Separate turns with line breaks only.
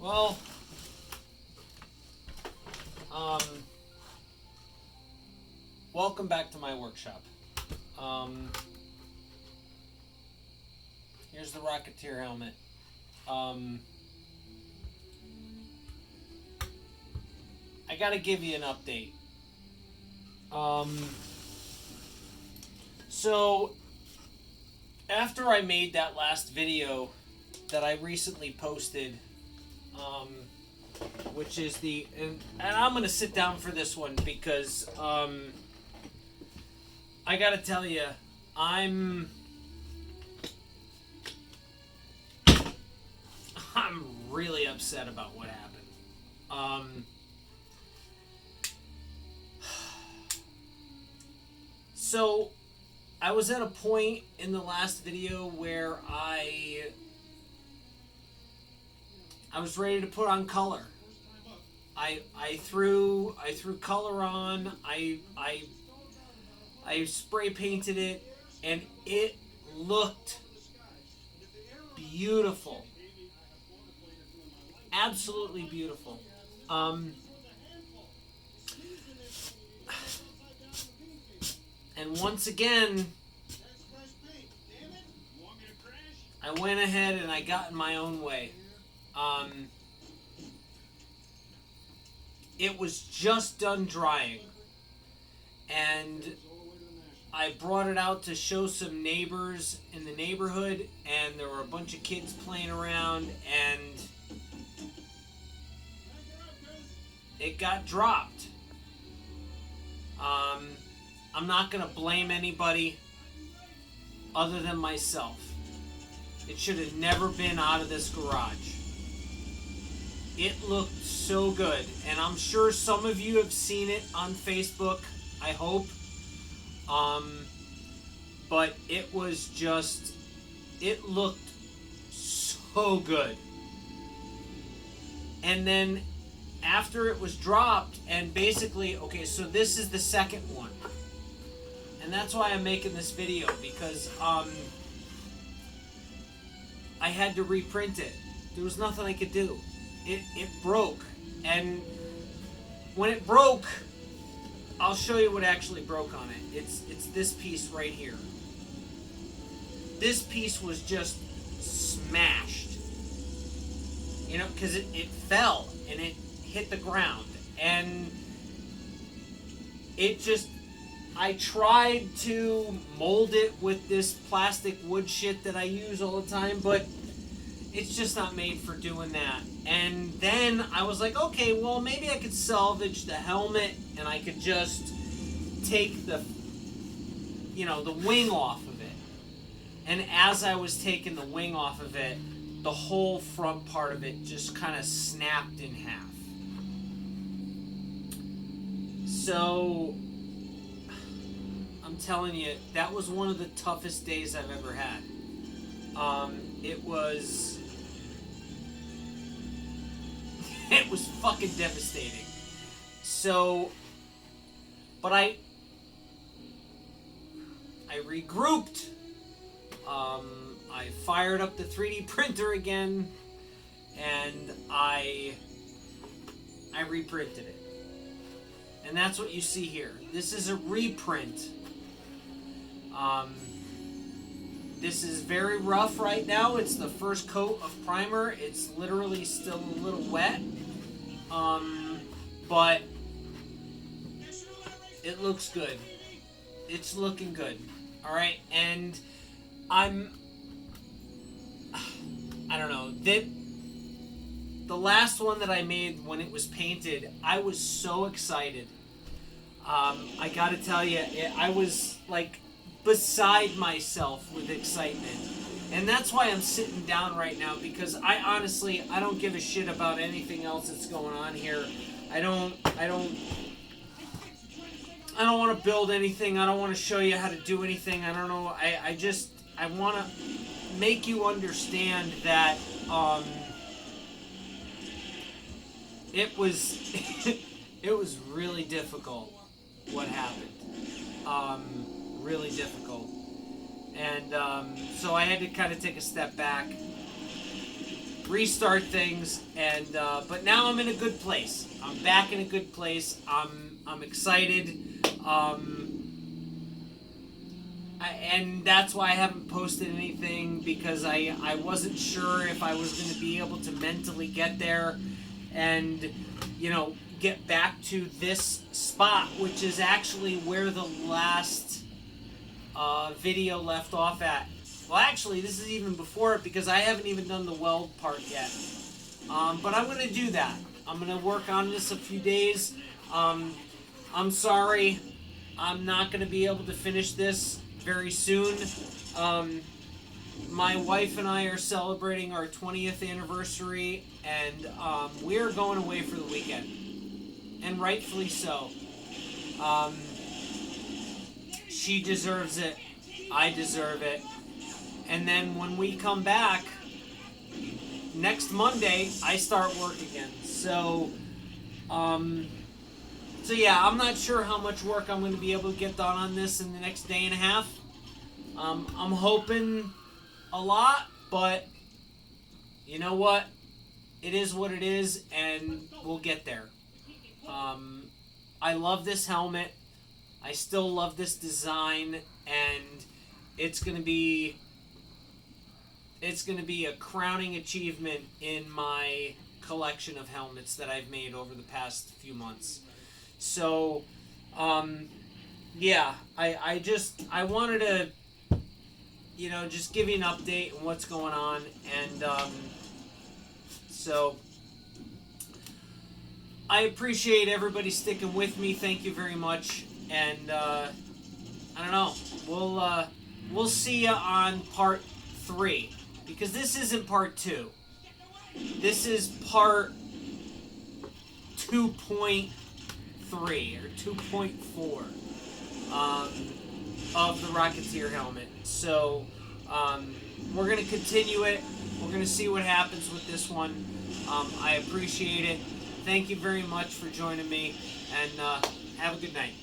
Well, welcome back to my workshop. Here's the Rocketeer helmet. I gotta give you an update. So, after I made that last video that I recently posted, which is and I'm gonna sit down for this one because I gotta tell you, I'm really upset about what happened. So I was at a point in the last video where I was ready to put on color. I threw color on. I spray painted it, and it looked beautiful. Absolutely beautiful. And once again, I went ahead and I got in my own way. It was just done drying, and I brought it out to show some neighbors in the neighborhood, and there were a bunch of kids playing around, and it got dropped. I'm not going to blame anybody other than myself. It should have never been out of this garage. It looked so good, and I'm sure some of you have seen it on Facebook, I hope. But it was just, it looked so good. And then after it was dropped, and basically, okay, so this is the second one. And that's why I'm making this video, because I had to reprint it. There was nothing I could do. It broke. And when it broke, I'll show you what actually broke on it. It's this piece right here. This piece was just smashed. You know, because it fell and it hit the ground. And it just, I tried to mold it with this plastic wood shit that I use all the time, but it's just not made for doing that. And then I was like, okay, well, maybe I could salvage the helmet and I could just take the wing off of it. And as I was taking the wing off of it, the whole front part of it just kind of snapped in half. So, I'm telling you, that was one of the toughest days I've ever had. It was fucking devastating. So, but I regrouped. I fired up the 3D printer again, and I reprinted it. And that's what you see here. This is a reprint. This is very rough right now. It's the first coat of primer. It's literally still a little wet. But it looks good. It's looking good. Alright, and I don't know. The last one that I made when it was painted, I was so excited. I gotta tell you, I was like beside myself with excitement. And that's why I'm sitting down right now, because I don't give a shit about anything else that's going on here. I don't want to build anything. I don't want to show you how to do anything. I don't know. I want to make you understand that it was it was really difficult what happened. Really difficult. And so I had to kind of take a step back. restart things, and but now I'm in a good place. I'm back in a good place. I'm excited, and that's why I haven't posted anything, because I wasn't sure if I was going to be able to mentally get there, and get back to this spot, which is actually where the last video left off at. Well, actually, this is even before it, because I haven't even done the weld part yet. But I'm going to do that. I'm going to work on this a few days. I'm sorry, I'm not going to be able to finish this very soon. My wife and I are celebrating our 20th anniversary, and we're going away for the weekend. And rightfully so. She deserves it. I deserve it. And then when we come back, next Monday, I start work again. So yeah, I'm not sure how much work I'm going to be able to get done on this in the next day and a half. I'm hoping a lot, but you know what? It is what it is, and we'll get there. I love this helmet. I still love this design, and it's going to be a crowning achievement in my collection of helmets that I've made over the past few months. So, yeah, I wanted to, just give you an update on what's going on, and so I appreciate everybody sticking with me. Thank you very much, and I don't know, we'll see you on part 3. Because this isn't part 2. This is part 2.3 or 2.4 of the Rocketeer helmet. So we're going to continue it. We're going to see what happens with this one. I appreciate it. Thank you very much for joining me, and have a good night.